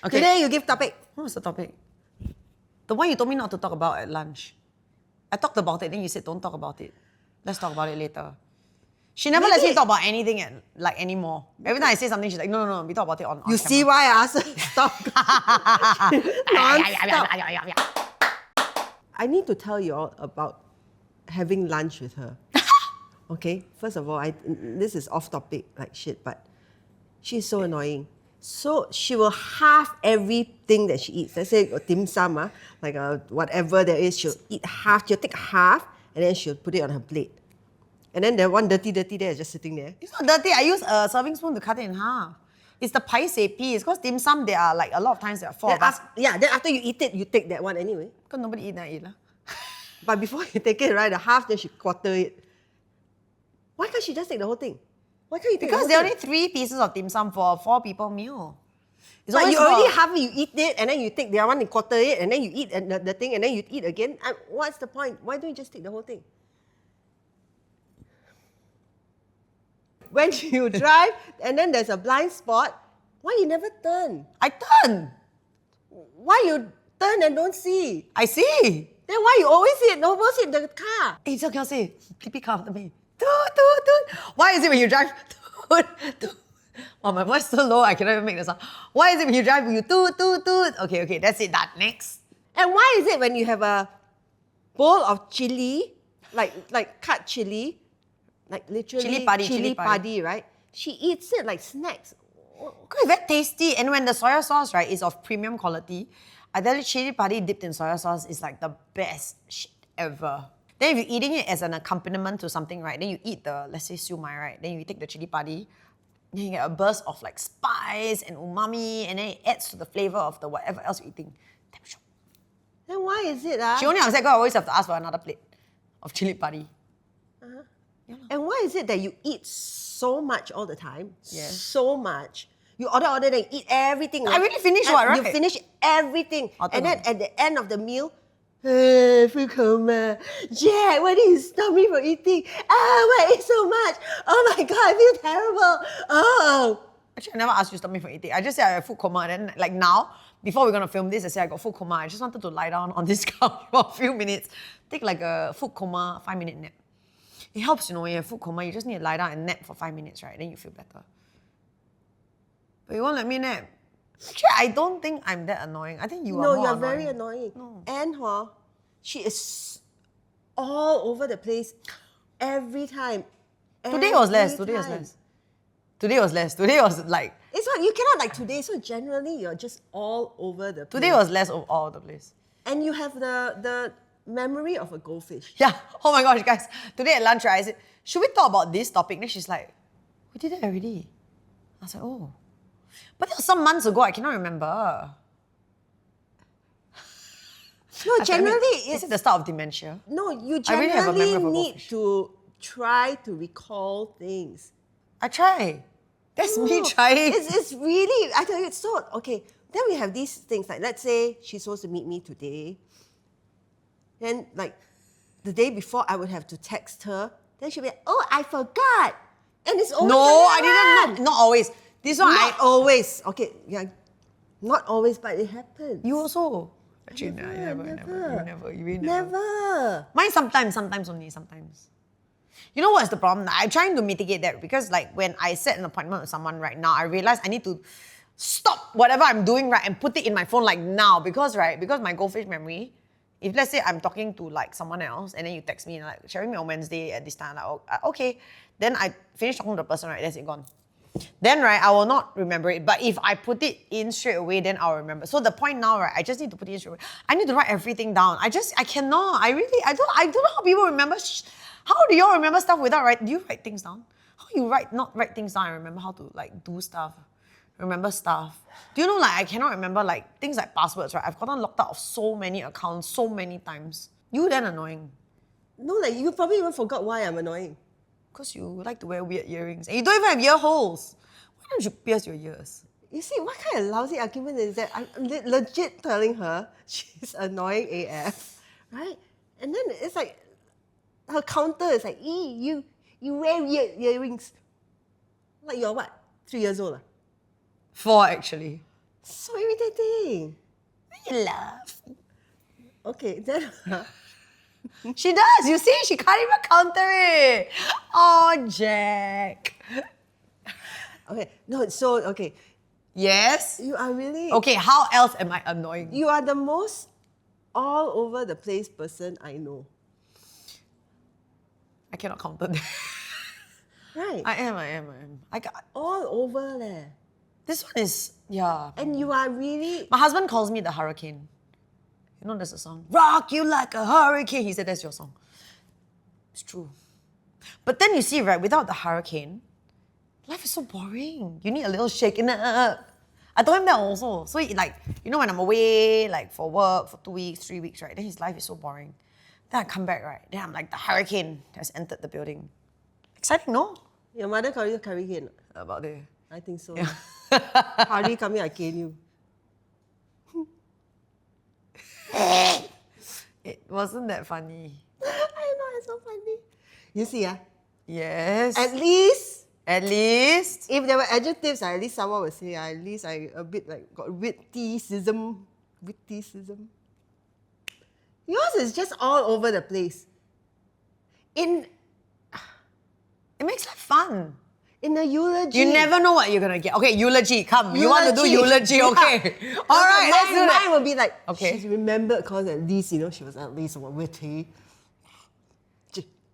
Okay. Today you give topic. What was the topic? The one you told me not to talk about at lunch. I talked about it, then you said don't talk about it. Let's talk about it later. She never lets me talk about anything anymore. Every time I say something, she's like, no, we talk about it on You camera. see why I asked her stop? Non-stop. I need to tell you all about having lunch with her. Okay, first of all, this is off topic like shit, but she's so annoying. So she will half everything that she eats. Let's say dim sum, like whatever there is, she'll eat half. She'll take half and then she'll put it on her plate. And then the one dirty there is just sitting there. It's not dirty. I use a serving spoon to cut it in half. It's the paiseh piece. Because dim sum, there are like a lot of times there are four of us. Then after you eat it, you take that one anyway. Because nobody eat, then I eat. But before you take it, right, the half, then she quarter it. Why can't she just take the whole thing? Why can't you take Because the whole there are thing? only 3 pieces of dim sum for a 4 people meal. It's But always you already about- half it, you eat it, and then you take the other one and quarter it, and then you eat the thing, and then you eat again. What's the point? Why don't you just take the whole thing? When you drive, and then there's a blind spot, why you never turn? I turn. Why you turn and don't see? I see. Then why you always hit the car? Hey, so can say, TP car after me. Toot. Why is it when you drive, toot? Oh, my voice so low, I cannot even make the sound. Why is it when you drive, you toot? Okay, that's it, that. Next. And why is it when you have a bowl of chili, like cut chili, like literally Chili padi. padi, right? She eats it like snacks. It's very tasty. And when the soya sauce, right, is of premium quality, I tell you, chili padi dipped in soya sauce is like the best shit ever. Then if you're eating it as an accompaniment to something, right, then you eat the, let's say, siu mai, right, then you take the chili padi, then you get a burst of like spice and umami, and then it adds to the flavor of the whatever else you're eating. Damn sure. Then why is it? She only upset because I always have to ask for another plate of chili padi. And why is it that you eat so much all the time? Yes. So much. You order, then you eat everything. I really finish what, right? You finish everything. And then Alternate. at the end of the meal, food coma. Jack, why did you stop me from eating? Why I ate so much? Oh my God, I feel terrible. Oh. Actually, I never asked you to stop me from eating. I just said I have food coma. And then, like now, before we're going to film this, I said I got food coma. I just wanted to lie down on this couch for a few minutes. Take like a food coma 5-minute nap. It helps, when you have food coma, you just need to lie down and nap for 5 minutes, right? Then you feel better. But you won't let me nap. Actually, I don't think I'm that annoying. I think you are more No, you're annoying. very annoying. And she is all over the place every time. Today was less. Every Today was time. less. Today was less. Today was like... It's not, you cannot like today, so generally you're just all over the place. Today was less of all over the place. And you have the memory of a goldfish. Yeah. Oh my gosh, guys. Today at lunch, right, I said, should we talk about this topic? Then she's like, we did it already. I was like, oh. But that was some months ago. I cannot remember. No, generally Is it the start of dementia? No, you I really have a generally memory of a need goldfish. to try to recall things. I try. That's me No, trying. It's really, I tell you, it's so, okay. Then we have these things like, let's say she's supposed to meet me today. Then like the day before, I would have to text her. Then she'll be like, oh, I forgot. And it's always No, like I that. didn't. Not always. This one, Not always. Okay, yeah. Not always, but it happens. You also. Actually, no, you Never. never. You really never. Never. Mine sometimes only, sometimes. You know what's the problem? I'm trying to mitigate that because like when I set an appointment with someone right now, I realize I need to stop whatever I'm doing, right, and put it in my phone like now because my goldfish memory, if let's say I'm talking to like someone else and then you text me like sharing me on Wednesday at this time, like okay, then I finish talking to the person, right, that's it gone. Then right, I will not remember it. But if I put it in straight away, then I'll remember. So the point now, right, I just need to put it in straight away. I need to write everything down. I cannot. I don't know how people remember. How do y'all remember stuff without writing? Do you write things down? How you not write things down and remember how to like do stuff? Remember stuff. Do you know like I cannot remember like things like passwords, right? I've gotten locked out of so many accounts so many times. You then annoying. No, like you probably even forgot why I'm annoying. Because you like to wear weird earrings. And you don't even have ear holes. Why don't you pierce your ears? You see, what kind of lousy argument is that? I'm legit telling her she's annoying AF, right? And then it's like, her counter is like, you wear weird earrings. Like you're what? 3 years old? 4 actually. So irritating. You laugh. Okay, then She does. You see, she can't even counter it. Oh, Jack. okay, no, so okay. Yes. You are really Okay, how else am I annoying? you are the most all over the place person I know. I cannot counter that. Right. I am. I got, all over leh. this one is, yeah. And you are really My husband calls me the hurricane. You know there's a song, rock you like a hurricane. He said that's your song. It's true. But then you see, right, without the hurricane, life is so boring. You need a little shaking up. I told him that also. So like, you know, when I'm away, like for work, for 2 weeks, 3 weeks, right, then his life is so boring. Then I come back, right, then I'm like, the hurricane has entered the building. Exciting, no? your mother call you hurricane. About there. I think so. Hari come here, I cane you. It wasn't that funny. I know, it's so funny. You see, Yes. at least At least. if there were adjectives, at least someone would say, at least I a bit like got witticism. Witticism. Yours is just all over the place. In It makes life fun. in a eulogy. You never know what you're gonna get. Okay, eulogy, come. You want to do eulogy, Yeah. okay. All right, let's do mine that. will be like, Okay. she's remembered because at least, she was at least witty.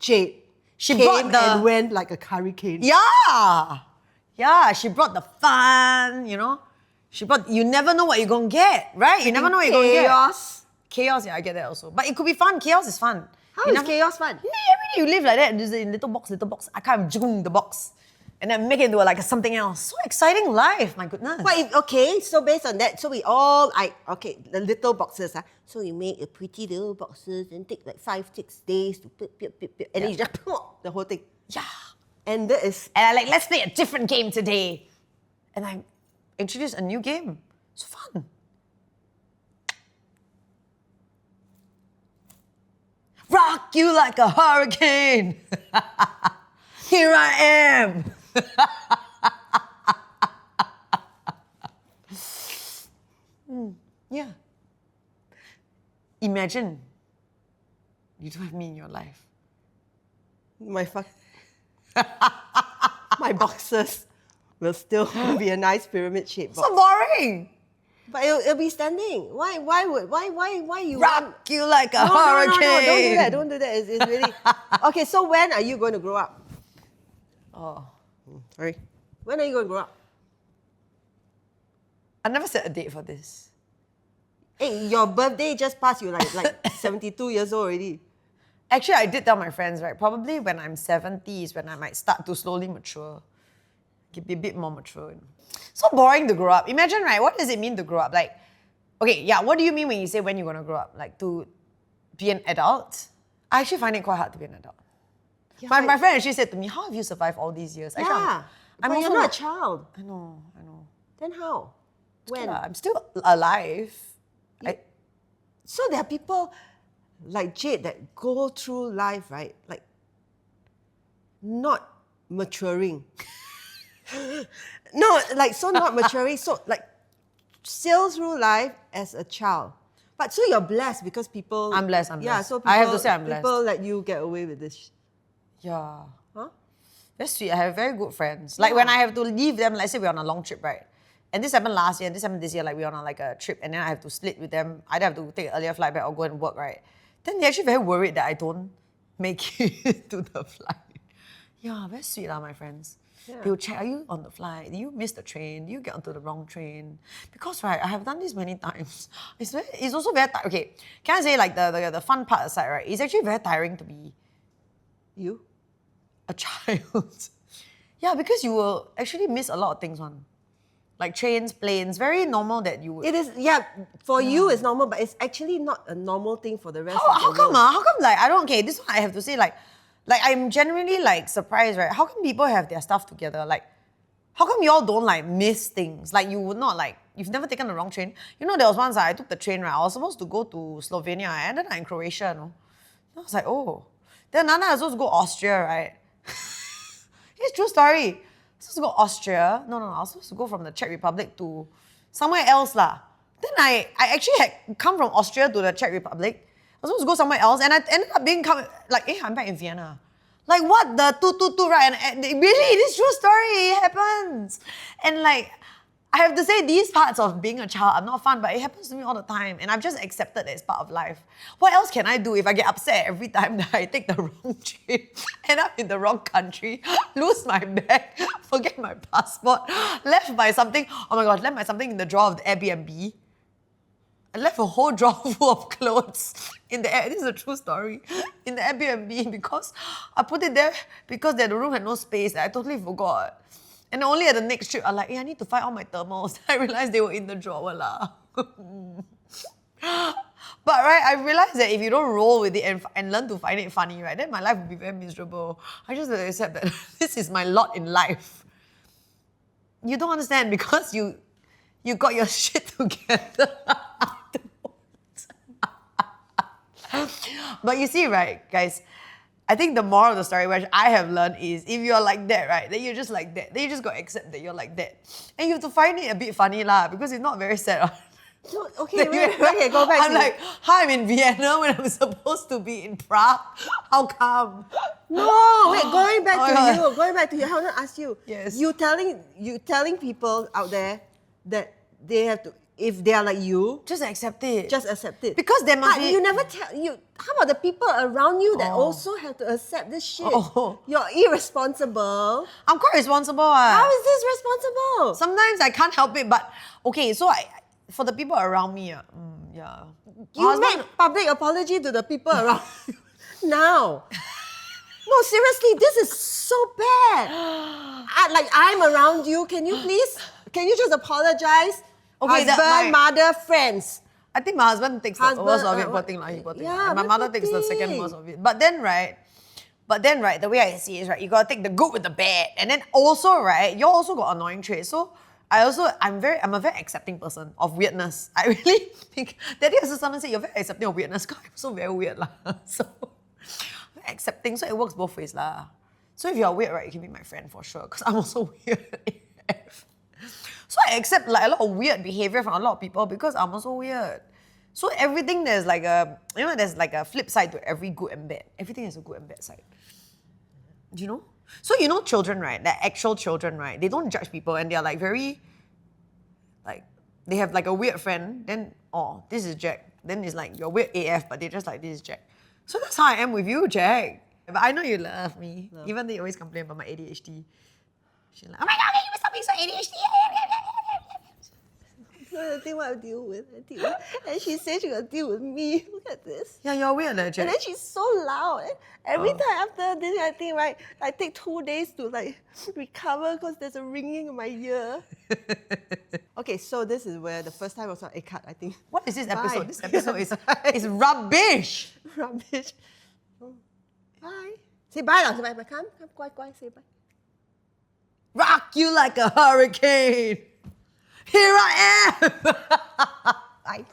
Jade. She came brought the- and went like a hurricane. Yeah. Yeah, she brought the fun, She brought, you never know what you're gonna get, right? You never know what you're gonna get. Chaos. Chaos, yeah, I get that also. But it could be fun. Chaos is fun. How You is never- chaos fun? Yeah, every day you live like that, just in little box. I can't jung the box. And then make it into like something else. So exciting life, my goodness. But okay, so based on that, so we all the little boxes. So we make a pretty little boxes and take like 5-6 days to put, and then you just put the whole thing. Yeah. And that is And I like, let's play a different game today. And I introduced a new game. It's fun. Rock you like a hurricane. Here I am. Yeah. Imagine you don't have me in your life. my my boxes will still be a nice pyramid shaped box. So boring. But it'll be standing. Why you want? Rock you like a No, hurricane. don't do that. It's really okay. So when are you going to grow up? Oh, Sorry. When are you going to grow up? I never set a date for this. Hey, your birthday just passed. You're like 72 years old already. Actually, I did tell my friends, right? Probably when I'm 70 is when I might start to slowly mature. Be a bit more mature. So boring to grow up. Imagine, right? What does it mean to grow up? Like, okay, yeah, what do you mean when you say when you're going to grow up? Like, to be an adult? I actually find it quite hard to be an adult. Yeah, My friend actually said to me, how have you survived all these years? Actually, yeah. I'm But also you're not a child. I know. Then how? When? Yeah, I'm still alive. So there are people like Jade that go through life, right? Like not maturing. No, like so not maturing. So like sail through life as a child. But so you're blessed because people. I'm blessed, Yeah, blessed. so people, I have to say I'm blessed. People let you get away with this. Yeah. Huh? That's sweet. I have very good friends. Like when I have to leave them, let's say we're on a long trip, right? And this happened last year, and this happened this year, like we're on like a trip, and then I have to split with them. Either have to take an earlier flight back or go and work, right? Then they're actually very worried that I don't make it to the flight. Yeah, very sweet, my friends. Yeah. They will check, are you on the flight? Did you miss the train? Did you get onto the wrong train? Because, right, I have done this many times. It's also very tiring. Okay, can I say like the fun part aside, right? It's actually very tiring to be You? a child. Yeah, because you will actually miss a lot of things, one. Like trains, planes, very normal that you would. It is, yeah, for you it's normal, but it's actually not a normal thing for the rest of How the come, world. how come like, I don't, okay, this one I have to say like I'm genuinely like surprised, right? How come people have their stuff together? Like, how come y'all don't like miss things? Like you would not like, you've never taken the wrong train. You know, there was once I took the train, right? I was supposed to go to Slovenia. I ended up in Croatia, no? I was like, oh. Then Nana was supposed to go Austria, right? It's true story. I was supposed to go Austria. No, I was supposed to go from the Czech Republic to somewhere else lah. Then I actually had come from Austria to the Czech Republic. I was supposed to go somewhere else, and I ended up being I'm back in Vienna. Like what the 222, right? And really, this true story, it happens. And like, I have to say, these parts of being a child are not fun, but it happens to me all the time. And I've just accepted that it's part of life. What else can I do if I get upset every time that I take the wrong train, end up in the wrong country, lose my bag, forget my passport, left my something in the drawer of the Airbnb. I left a whole drawer full of clothes in the this is a true story, in the Airbnb because I put it there because the room had no space. I totally forgot. And only at the next trip, I'm like, I need to find all my thermals. I realized they were in the drawer lah. But right, I realized that if you don't roll with it and learn to find it funny, right, then my life will be very miserable. I just have to accept that this is my lot in life. You don't understand because you got your shit together. But you see, right, guys, I think the moral of the story, which I have learned, is if you're like that, right, then you're just like that. Then you just got to accept that you're like that. And you have to find it a bit funny lah, because it's not very sad. No, okay, wait, go back. I'm like, hi, I'm in Vienna when I'm supposed to be in Prague. How come? No, wait, going back to you, I want to ask you. Yes. You telling people out there that they have to, if they are like you, Just accept it. just accept it. Because there must But be... you never tell you. How about the people around you that also have to accept this shit? Oh. You're irresponsible. I'm quite responsible. How is this responsible? Sometimes I can't help it, but okay, so for the people around me, yeah. You make public apology to the people around you now. No, seriously, this is so bad. I'm around you. Can you just apologize? Okay, Husband, mother, friends. I think my husband takes the worst of it, poor thing. Yeah, And my mother takes the second worst of it. But then, right, the way I see it is, right, you gotta take the good with the bad. And then also, right, you also got annoying traits. So I'm a very accepting person of weirdness. I really think that day also someone said you're very accepting of weirdness. God, I'm so very weird lah. So accepting, so it works both ways lah. So if you're weird, right, you can be my friend for sure, because I'm also weird. So I accept like a lot of weird behavior from a lot of people because I'm also weird. So everything there's like there's like a flip side to every good and bad. Everything has a good and bad side. Do you know? So you know children, right? The actual children, right? They don't judge people and they're like very, like, they have like a weird friend, then, oh, this is Jack. Then it's like, you're weird AF, but they're just like, this is Jack. So that's how I am with you, Jack. But I know you love me, even though you always complain about my ADHD. She's like, oh my God, can you stop being so ADHD? The thing what I deal with. And she said she gonna deal with me. Look at this. Yeah, you're weird, Jack. And then she's so loud. And every time after this, I think, right, I take 2 days to like recover because there's a ringing in my ear. Okay, so this is where the first time I saw a cut, I think. What is this episode? Bye. This episode is rubbish. Rubbish. Bye. Say bye now. Say bye. Come, quiet, say bye. Rock you like a hurricane. Here I am. Bye.